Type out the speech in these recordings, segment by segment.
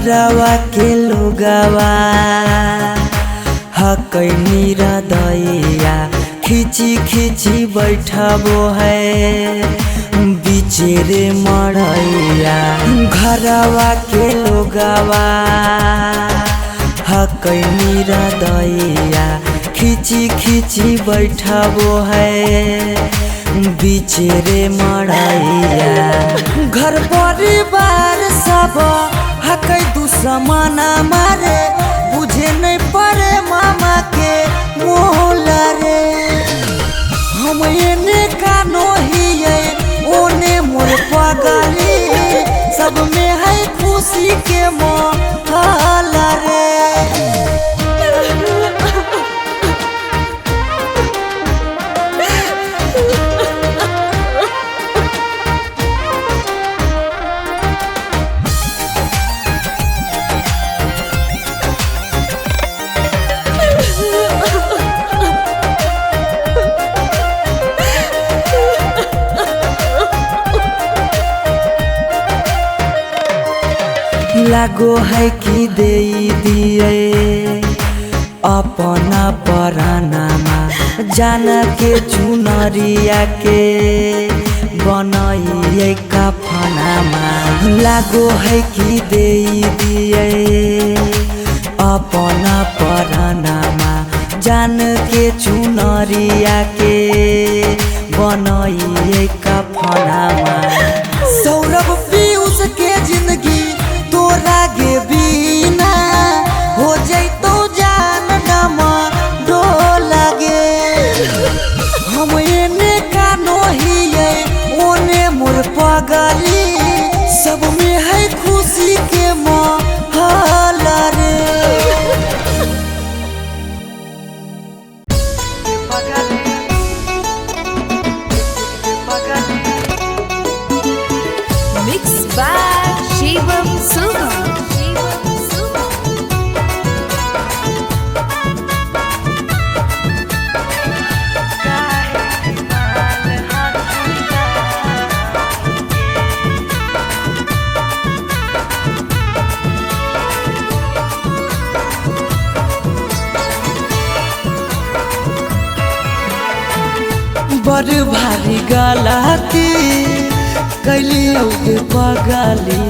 घरवा के लोगवा हकै निरदैया खिची खिची बैठबो है बिचेरे मड़ैया। घरवा के लोगवा हकै निरदैया खिची खिची बैठबो है बिचेरे मड़ैया। घर परिवार सब हकै दुश्मना मारे बुझे नहीं पड़े मामा के मोहला रे। हम एने कानो हिये ओने मोर पगली सब में है खुशी के मोहला रे। लागो है कि दे दिए अपना परानामा जान के चुनरिया के बनाइए कफनामा। लागो है कि दे दिए अपना परानामा जान के चुनरिया के बनाइए कफनामा। सौरभ पीयूष के जिंदगी तोरा गे बिना हो जैतो जान नमा डोला गे। हम एने कानो हिये ओने मोर पगली सब में है खुशी के मोहला रे। Mixed by Shivam Suga. बड़ भारी गलती कैलियो के पगली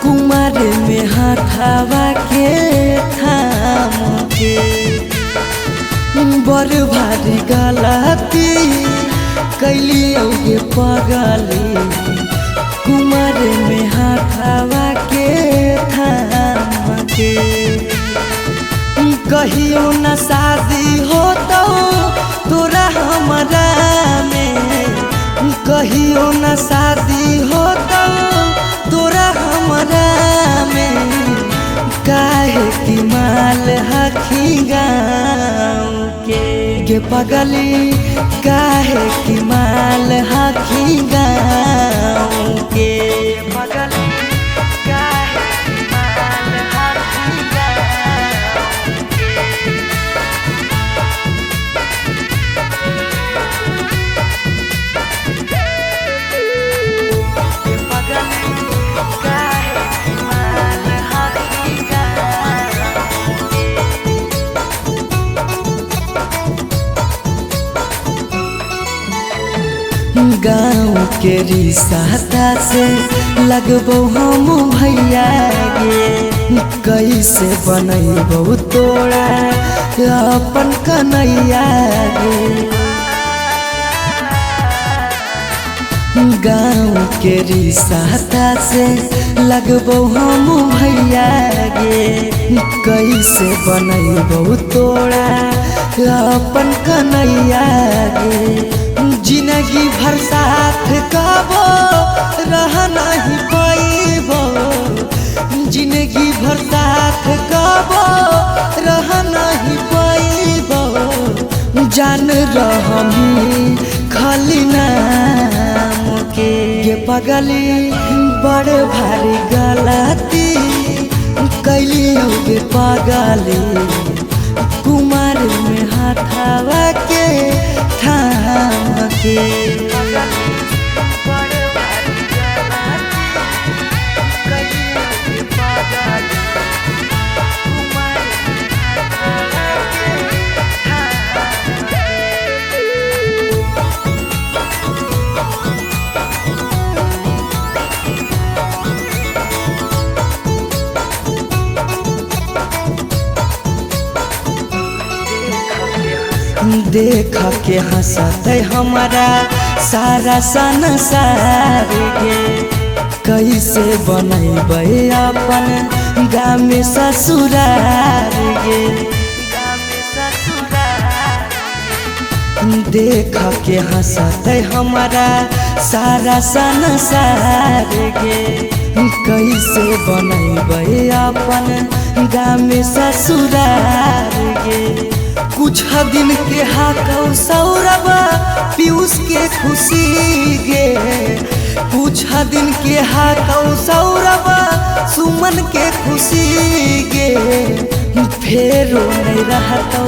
कुमार में हाथावा के थाम के। बड़ भारी गलती कैलियो के पगली कुमार में हाथावा के थाम के। कहियो न शादी हो तो तोरा हमरा में कहियो न शादी हो तो तोरा हमरा में। काहे की माल हखी गाँव के पगली काहे की माल हखी गाँव के पगली काहे की माल हखी गाँव के। गाँव के रिश्ता से लगबो हम भैया गे कैसे बनैबो तोरा अपन कन्हैया गे। गाँव के रिश्ता से लगबो हम भैया गे कैसे बनैबो तोरा अपन कन्हैया गे। जिंदगी भर साथ कबो रह नहीं पाइबो जिंदगी भर साथ कबो रह नहीं पाइबो। जान रहमी खाली नाम के पगली बड़ भारी गलती कैलियो के पगली कुमार में हाथावा के थाम के। बड़ भारी गलती कैलियो के पगली देख के हंसते हमारा सारा संसार गे कैसे बनैबै अपन गाँव में ससुरार गे देख के हंसते हमारा सारा संसार गे कैसे बनैबै अपन गाँव में ससुरार गे कुछ दिन के हाकौ सौरभ पीयूष के खुशी गे कुछ दिन के हाकौ सौरभ सुमन के खुशी गे फेरो नहीं रहतौ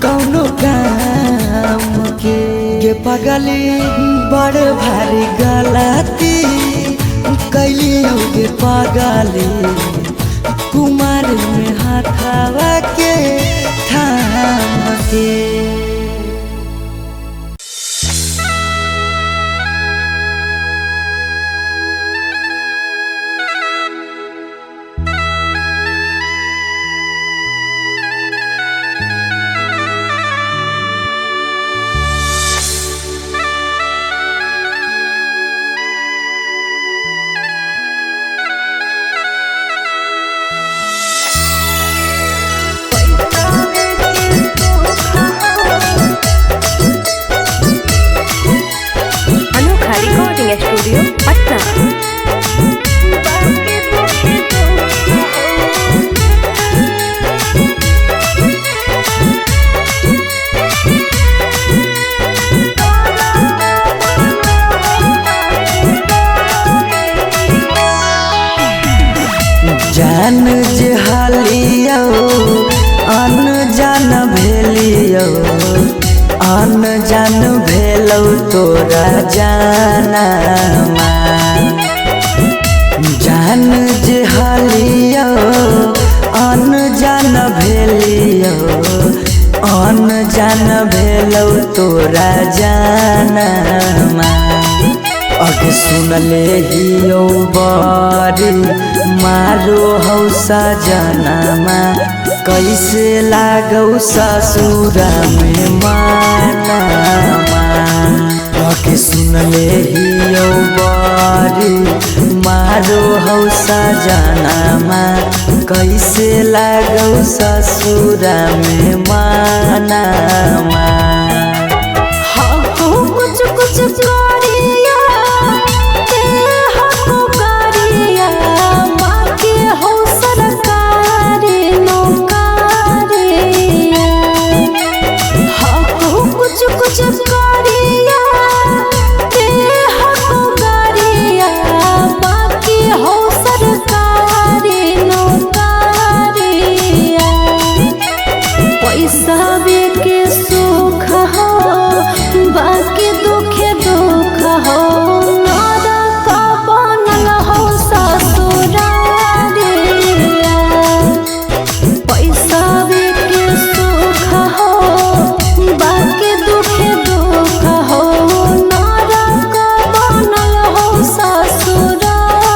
कौनो काम के पगली बड़ भारी गलती कैली गे पगली कुमार में हाथवा के थाम के स्टूडियो पटना। जान जे हालियो अनजान भेलियो अनजान भेलौ तोरा जानमा जान जे हालियो अनजान भेलियो अनजान भेलौ तोरा जानमा अगे सुनले हियो बड़ी मारो हौ सजनमा कैसे लागौ ससुरा में मानमा अगे सुनले हियो बड़ी मारो हौ सजनमा कैसे लागौ ससुरा में मानमा कुछ कुछ करिया के हको करिया बाकी हो सरकारी नौकरिया हको कुछ कुछ करिया के हको करिया बाकी हो सरकारी नौकरिया पैसा के सुख हो बाकी दुखे दुख हो नरक बनल हो ससुरारिया पैसा के सुख हो बाकी दुखे दुख हो नरक बनल हो ससुरारिया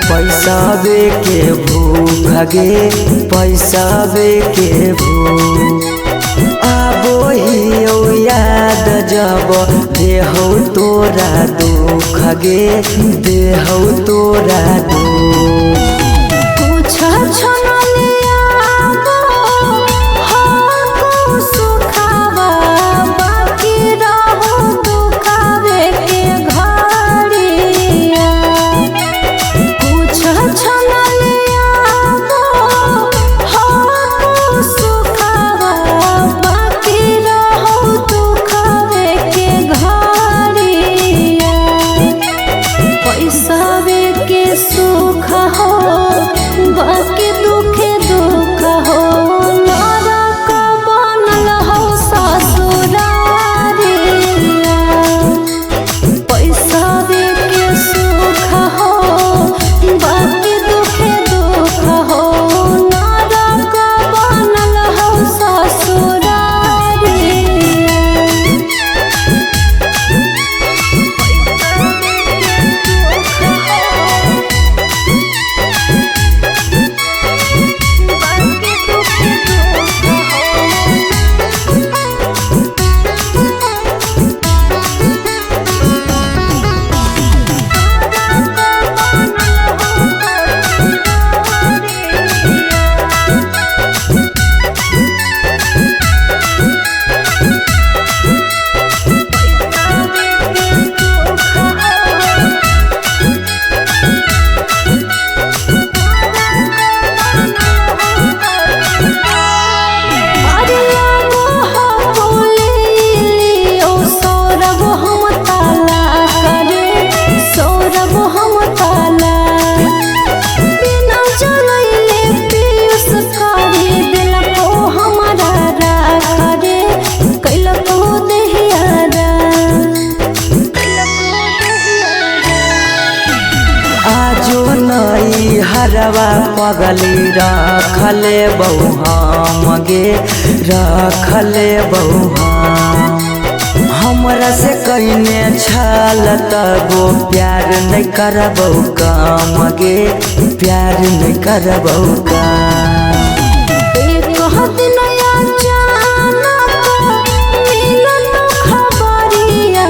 पैसावे के भूख गे पैसावे के भूख आबो ही याद जब देहौ तोरा दुख गे देहौ तोरा दुख कुछ छनलिया हो सुखावा बाकी रहो दुखावे के घड़िया कुछ छनलिया हो सुखावा बाकी रहो दुखावे के घड़िया पैसावे के सुख हो बाकी दुखे दुख हो नरक बनल हो ससुरारिया पैसावे के सुख हो बाकी दुखे दुख हो नरक बनल हो ससुरारिया हरवा पगली रखले बहु हम गे रखले बहु हमरा से कइने छल तबो प्यार नहीं करबौ काम गे प्यार नहीं करबौ काम एक दिन अचानक मिलन खबरिया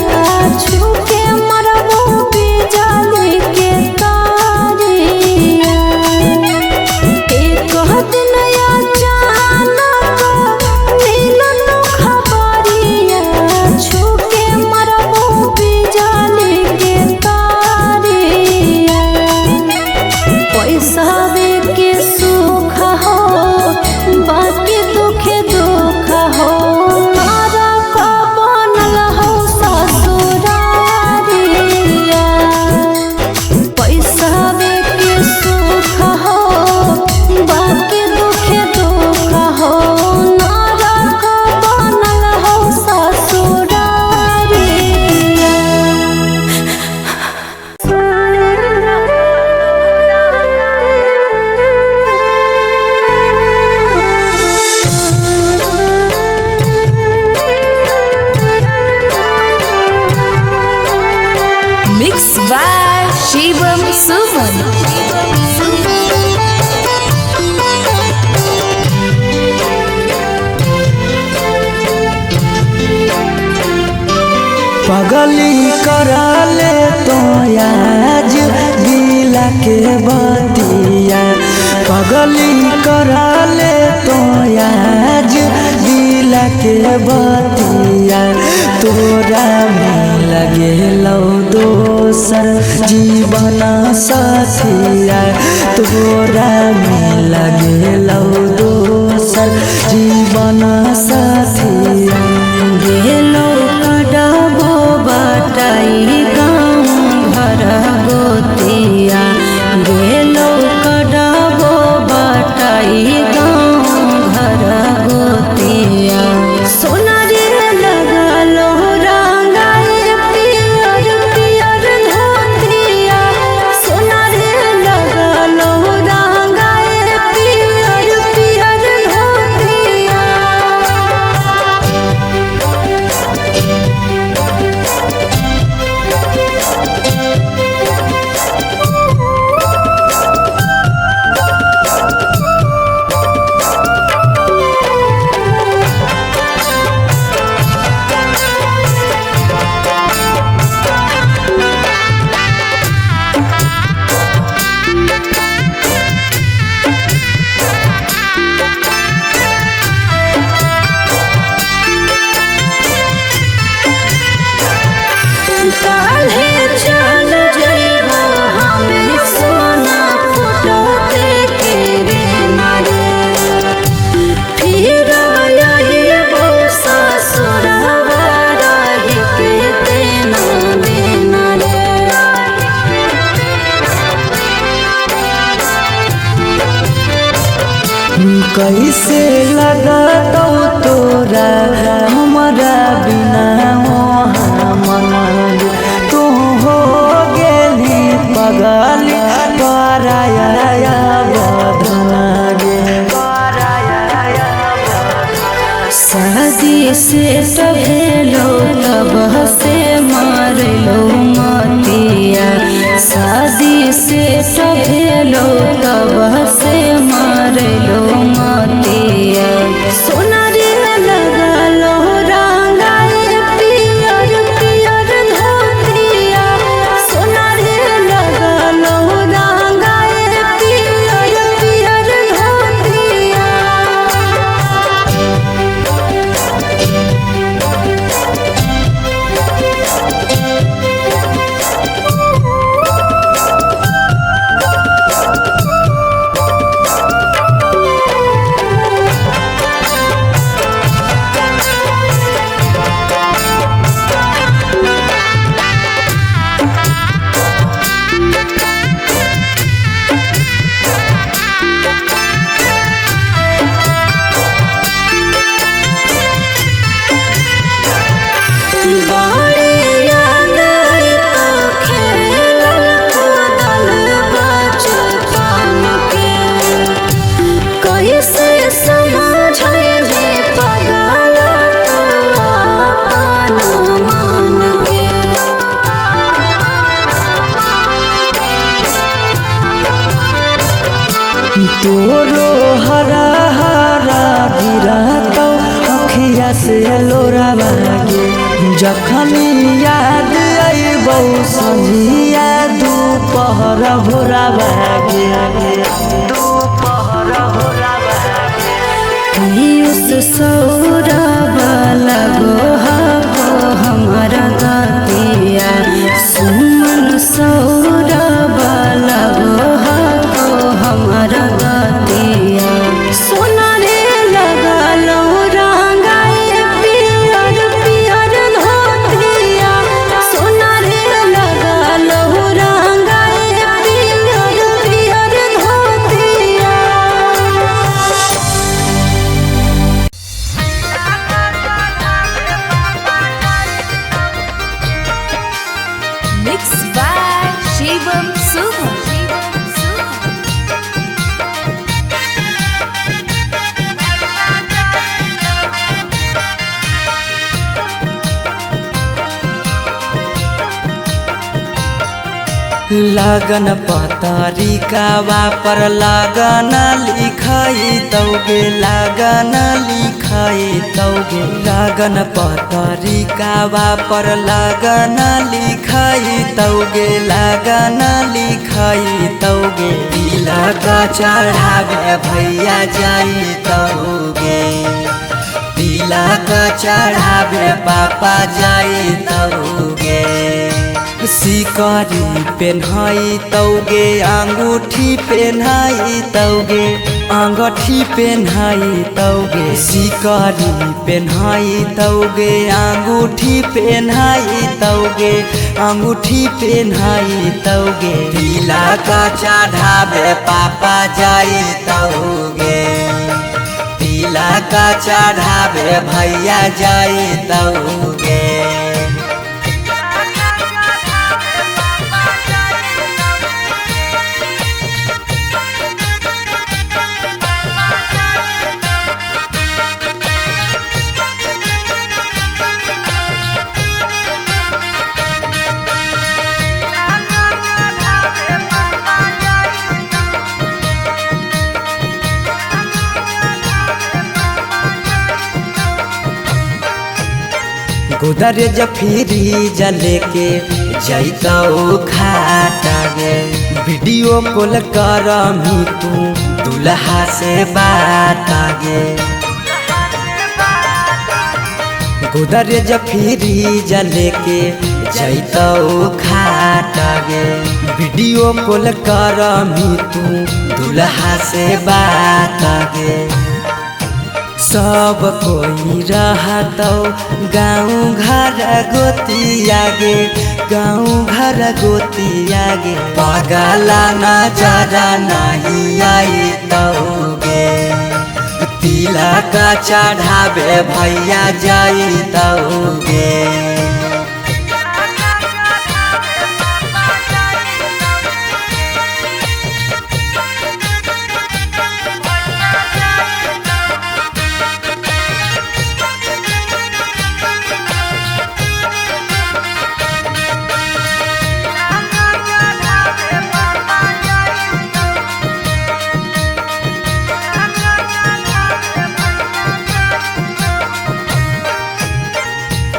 छूके मरबो बिजली के तारिया एक दिन अचानक मिलन खबरिया छूके मरबो बिजली के तारिया पैसावे के सुख हो बाकी दुखे दुख हो नरक बनल हो ससुरारिया पैसावे के सुख हो बाकी दुखे दुख हो नरक बनल हो Mixed by Shivam Suman. पगली कराले तो आज दिला के बतिया पगली कराले तो आज दिला के बतिया तोरा में लगे लो दोसर जीवन साथिया तोरा में लगे लो दोसर जीवन साथिया गेलो कड़बो बटाई गाँव घर गोतिया गेलो कड़बो बटाई गाँव घर गोतिया सोना रे लगलो रंगाए पियर पियर धोतिया सोना रे लगलो रंगाए पियर पियर धोतिया से लोरावा गे जखन याद अइबौ संझिया दुपहर भोरावा गे दुपहर भोरावा पीयूष सौरभ लगो हो हमारा गतिया सुमन सौरभ लगो हो हमारा गतिया सोना रे लगा लो रंगाए पियर पियर धोतिया सोना रे लगा लो रंगाए पियर पियर धोतिया। Mixed by Shivam Suman. लगन पतरिकावा पर लगन लिखाई तौगे लगन लिखाई तौगे लगन पतरिकावा पर लगन लिखाई तौगे लगन लिखाई तौगे तिलक चढ़ावे भैया जाई तौगे तिलक चढ़ावे पापा जाई तौगे सिकरी पेन्हाई तौगे अंगूठी पेन्हाई तौगे अंगूठी पेन्हाई तौगे सिकरी पेन्हाई तौगे अंगूठी पेन्हाई तौगे अंगूठी पेन्हाई तौगे तिलक चढ़ावे पापा जाई तौगे तिलक चढ़ावे भैया जाई तौगे गोदरेज फ्रिज लेके जैतौ खाटा गे वीडियो कॉल करमी तू दुल्हा से बात गे गोदरेज फ्रिज लेके जैतौ खाटा गे वीडियो कॉल करमी तू दुल्हा से बात गे सब कोई रहतौ गाँव घर गोतिया गे गाँव घर गोतिया गे पगला नजरा नहीं आई तौगे तिलक चढ़ावे भैया जाई तौगे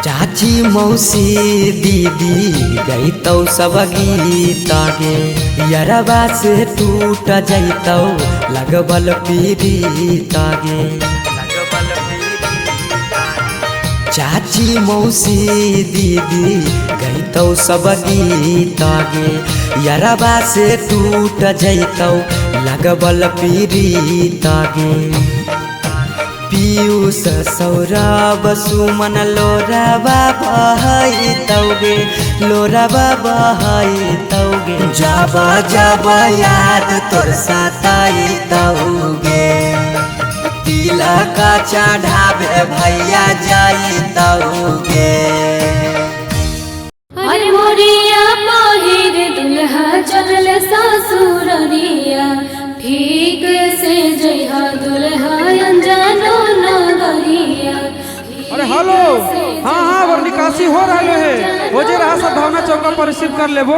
चाची मौसी दीदी गईतौ सब गीत गे यरबा से टूट जैतौ लगबल पीड़ित गे चाची मौसी दीदी गईतौ सब गीत गे यरबा से टूट जैतौ लगबल पीड़ित गे पीयूष सौरभ सुमन लोरावा बहाई तौगे लोरावा बहाई तौगे जब जब याद तोर सताई तौगे तिलक चढ़ावे भैया जाई तौगे अरे मोरिया पहिर दुल्हा चल ससुररिया ठीक से जइहा दुल्हा अनजानो नगरिया। अरे हेलो हाँ हाँ और निकासी हो रहा है हो जे रहा सब भावना चौका पर रिसीव कर लेबो।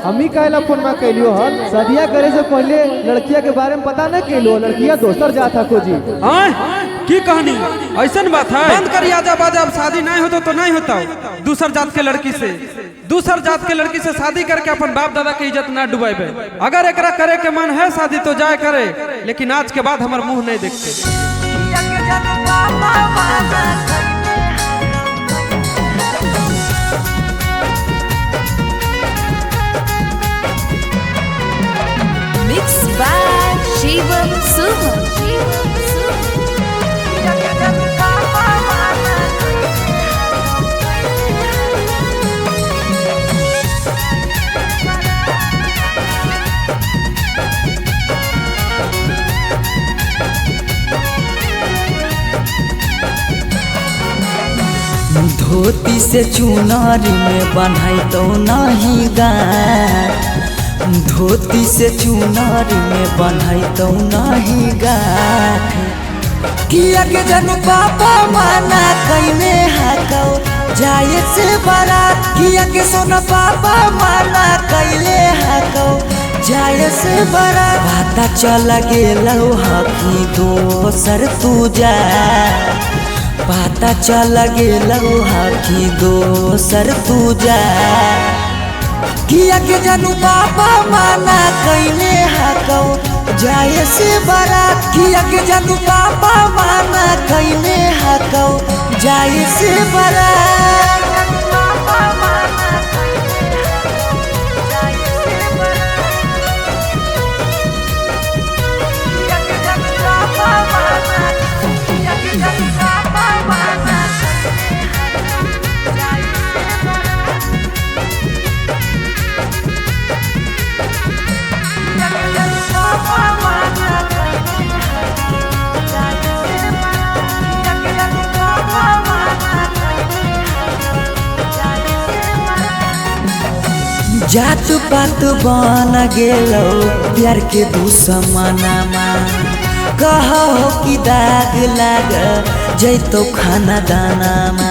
हम ही कहला फोन में कैलियो हल शादिया करे से पहले लड़किया के बारे में पता न कैलो लड़किया दोसर जात हको जी। हाँ की कहानी ऐसा बात है? बंद करिए आजा बाजा, अब शादी नहीं होता तो नहीं होता। दूसर जात के लड़की से शादी करके अपन बाप दादा की इज्जत ना डुबाइबे। अगर एकरा करे के मन है शादी तो जाए करे, लेकिन आज के बाद हमार मुंह नहीं देखते। Mixed by Shivam Suman. धोती से चुनारी में बन्हाई तो नहीं गाय, धोती से चुनारी में बन्हाई तो नहीं गाय। किया के जनु पापा माना कईने हाकौ जाए से बारात, किया के सोना पापा माना कैले हाकौ जाए से बारात। पता चल गेलौ हकी दोसर तू जा, पता चल गेलौ हकी दोसर तू जा। किया के जनु पापा माना कैले हाकौ जाए से बारात, किया के जनु पापा माना कैले हाकौ जाए से बारात। जात पात बन गेलौ प्यार के दुश्मनमा, कहो कि दाग लाग जैतो खाना दानामा।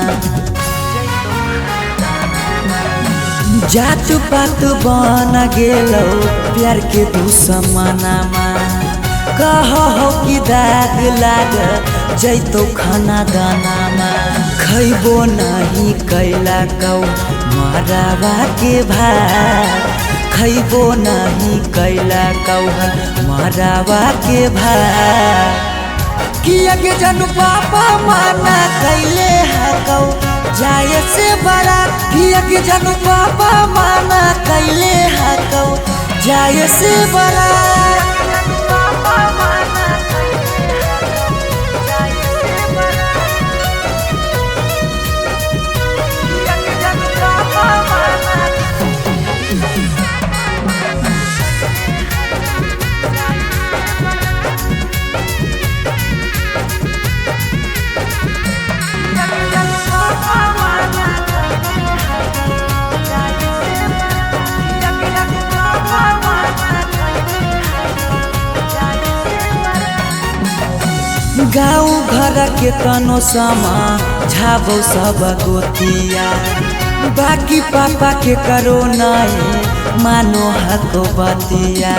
जात पात बन गेलौ प्यार के दुश्मनमा, कहो कि दाग लाग जैतो खाना दानामा। खैबो नहीं कैला कौ मरावा के भात, खैबो नहीं कैला कौ मरावा के भात। किया के जनु पापा माना कैले हाकौ जाए से बारात, किया के जनु पापा माना कैले हाकौ जाए से बारात। गाँव घर के तनो समा झाबो सब गोतिया, बाकी पापा के करो नहीं मानो हको बतिया।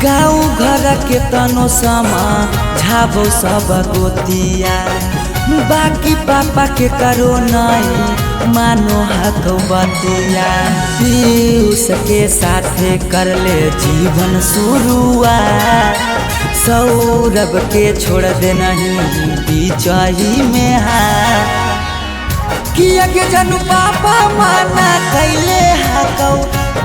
गाँव घर के तनो समा झाबो सब गोतिया, बाकी पापा के करो नहीं मानो हको बतिया। पीयूष के साथे कर ले जीवन शुरुआत, सौरभ के छोड़ दे नहीं बीचही में हाथ। किया के जनु पापा माना कैले हाकौ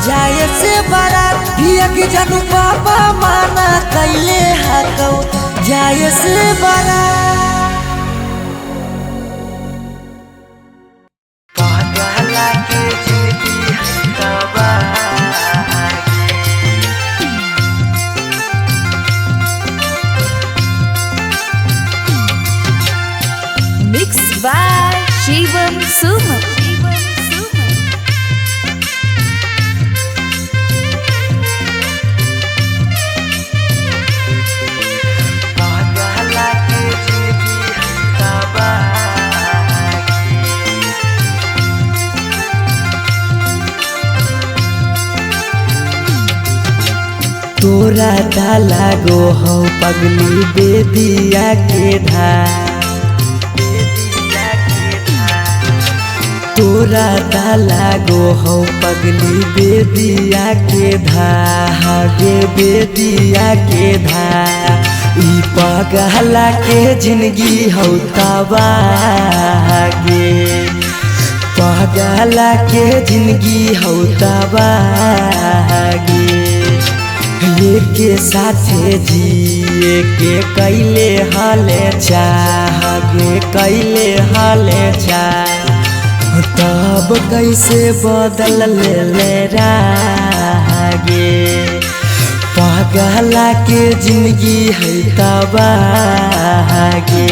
जाए से बारात, किया के जनु पापा माना कैले हाकौ जाए से बारात। Mixed by Shivam Suman. तोरा ता लागो हो पगली बेदिया के धार, तोरा ता लागो हो पगली बेदिया के धागे, बेदिया के धार। ई पगला के जिंदगी हो तबागे, पगला के जिंदगी हो तबागे। के साथे जिए के कैले हाले चाहगे, कैले हाले चाह। तब कैसे बदल ले रागे, पगला के जिंदगी है तबागे,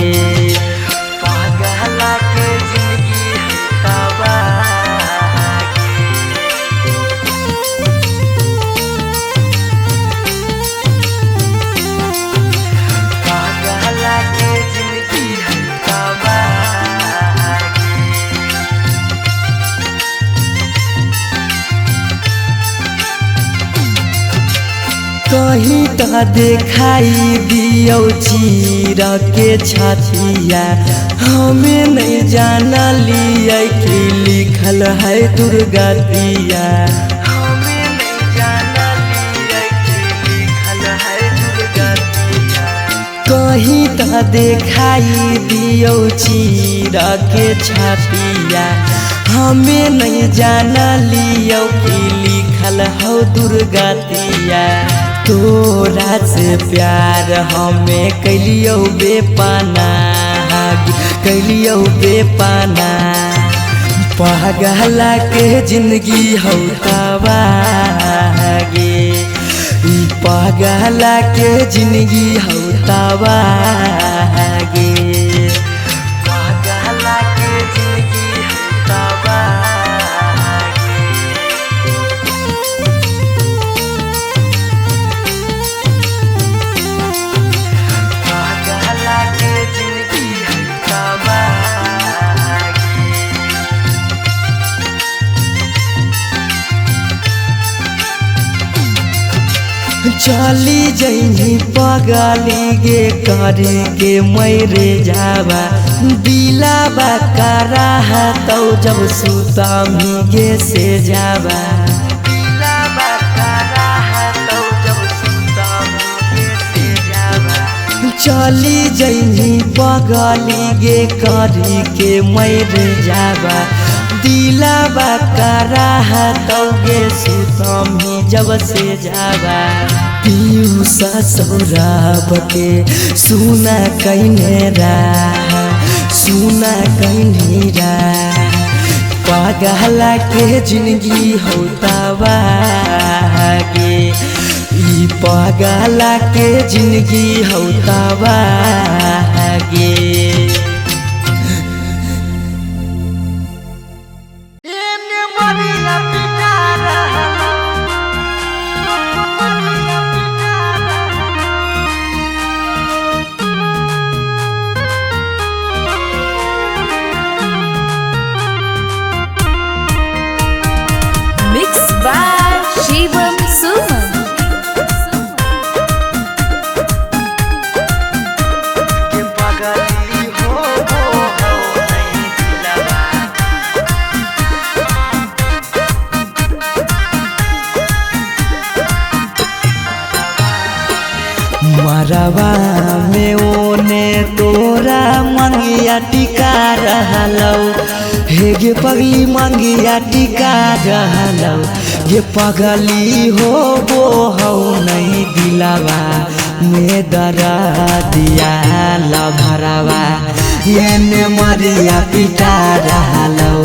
पगला के जिंदगी है तबागे। पगला के जिंदगी है तबागे। कहीं तो देखाई दियो चीर के छतिया, हमें नहीं जाना लिया कि लिखल है दुर्गतिया, हमें नहीं जाना लिया कि लिखल है दुर्गतिया। कहीं तो देखाई दियो चीर के छतिया, हमें नहीं जाना लियो कि लिखल हो दुर्गतिया। तोरा से प्यार हमें कैलियो बेपाना, कैलियो बेपाना। पगला के जिंदगी हो तबागे, ई पगला के जिंदगी हो तबागे, पगला के जिंदगी हो तबागे। चली जइनी पगली गे करे के मैरे जावा, दिलाबा करा तो जब सुता गे से जावा, दिलाबा करा तो जब सुता गे से जावा। चली जइनी पगली गे करे के मैरे जावा, दिलाबा करा तो गे सुतम जब से जावा। पीयूष सौरभ के सुना कहने रहा, सुना कहने रहा। पगला के जिंदगी हो तबागे, ई पगला के जिंदगी हो तबागे। Mixed by Shivam Suman. मरवा में ओने तोरा मंगिया टिका रहलौ, हे गे पगली मंगिया टिका रहलौ। ये पगली हो वो हो नहीं दिलावा में दरा दिया लभरावा, ये ने मरिया पिटा रहलौ।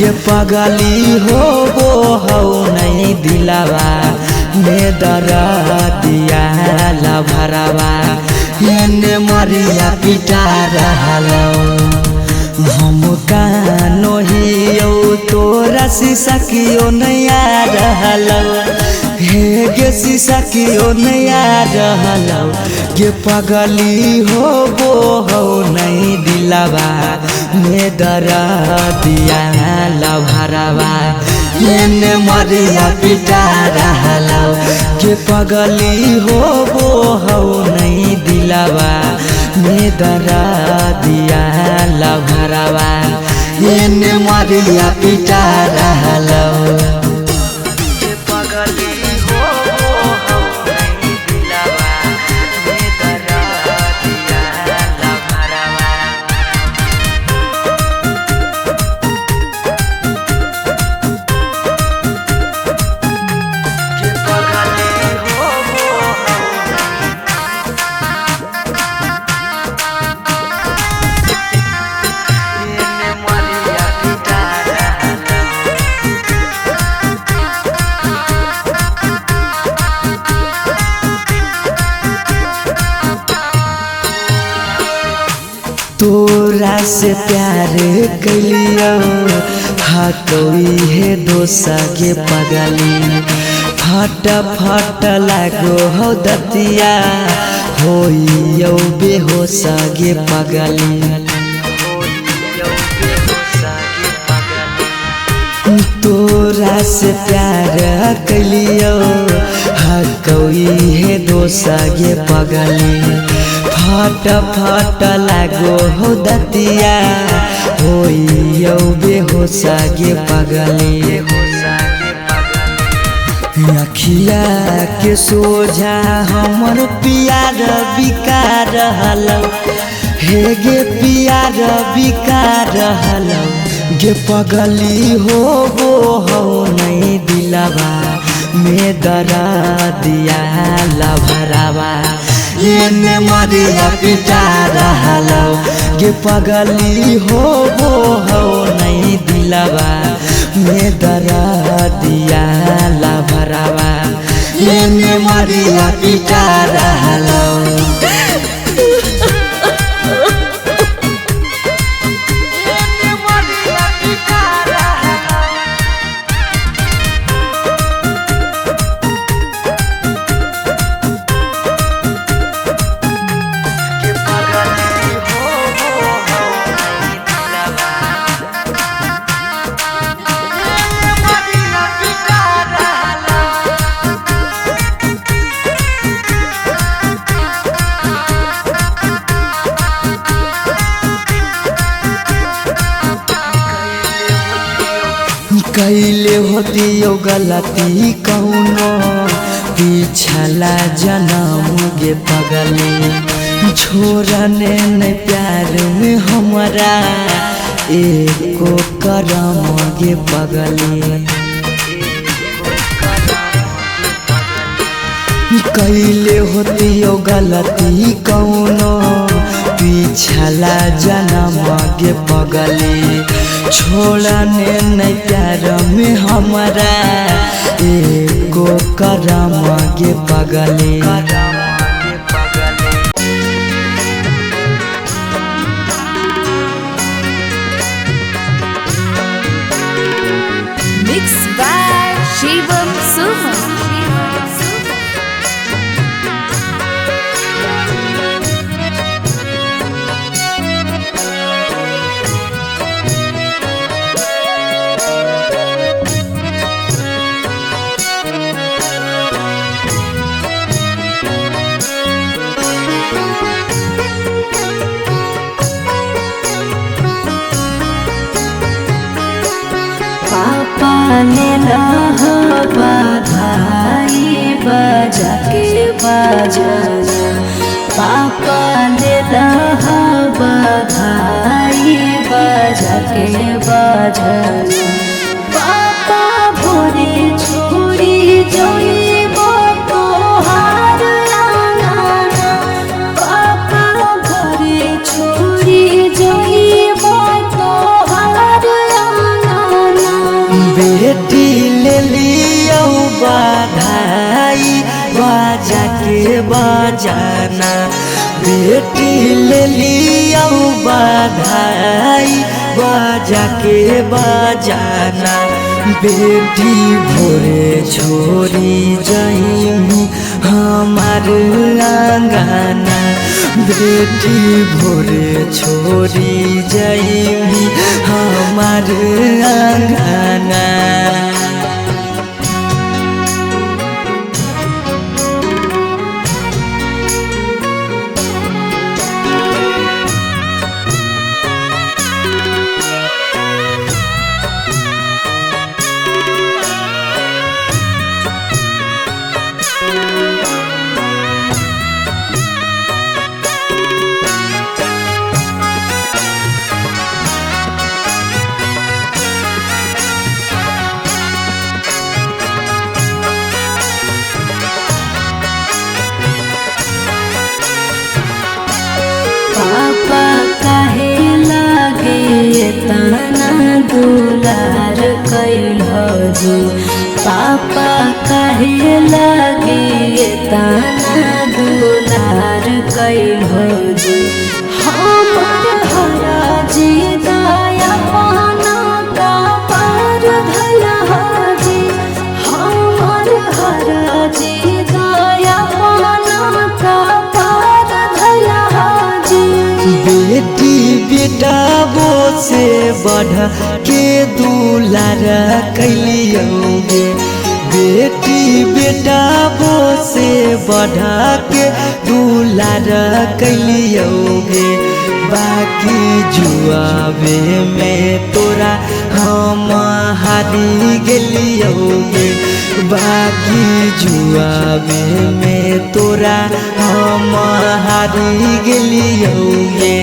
ये पगली हो वो हो नहीं दिलावा में दरा दिया लभरावा, ये ने मरिया पिटा रहलौ। हम कानो हियो तोरा शीशा कियो नया रहलौ, हे गे शीशा कियो नया रहलौ। ये पगली हो वो हो नहीं दिलावा में दरा दिया लभरावा, एने मरिया पिटा रहलो के पगली हो वो हो नहीं दिलावा में दरा दिया लभरावा एने मरिया पिटा रहलो के पगली हो वो हो नहीं दिलावा में दरा दिया लभरावा तोरा से प्यार कलियो हाँ कोई है दोसा के पगली फट फट लागो हो दतिया हो यो बेहोसा के पगली तोरा से प्यार कलियो हाँ कोई है दोसा के पगली फट फट लागो हो दतिया हो यो बेहोसा के पगली अखिया के सोझा हमर पियार बिकार रहलो हे गे पियार बिकार रहलो गे पगली हो वो हो नहीं दिलावा में दरा दिया लभरावा एने मरिया पिटा रहलो गे पगली हो वो हो नहीं दिलावा में दरा दिया लभरावा एने मरिया पिटा रहलो कैले होती यो गलती कौनो पिछला जन्म गे पगली छोड़ने न प्यार में हमारा एको करम गे पगली कैले होती यो गलती कौनो पिछला जन्म गे पगली छोड़ने न प्यार में हमारा एको करम गे पगली Mixed by Shivam Suman. पापा ने बधाई बजा के बजाना पापा ने बधाई बजा के बजाना पापा भोरे छोड़ी जाइबो तोहार आंगना पापा भोरे छोड़ी जाइबो तोहार आंगना बेटी ले लियो बधाई बजा के बजाना बेटी ले लियो बधाई बजा के बजाना बेटी भोरे छोड़ी जाइमी हमार आंगना बेटी भोरे छोड़ी जाइमी हमार आंगना। कैल जी पापा कहे लगे ताना दुलार कैल जी हमर हराजी दया पाना का पार धला जी हमर हराजी दया पाना का पार धला जी बेटी बेटा वो से बढ़ के दुलार कैलियोगे बेटी बेटा वो से बढ़ के दुलार कैलियोगे बाकी जुआवे में तोरा हम हारी गेलियोगे बाकी जुआवे में तोरा हम हारी गेलियोगे।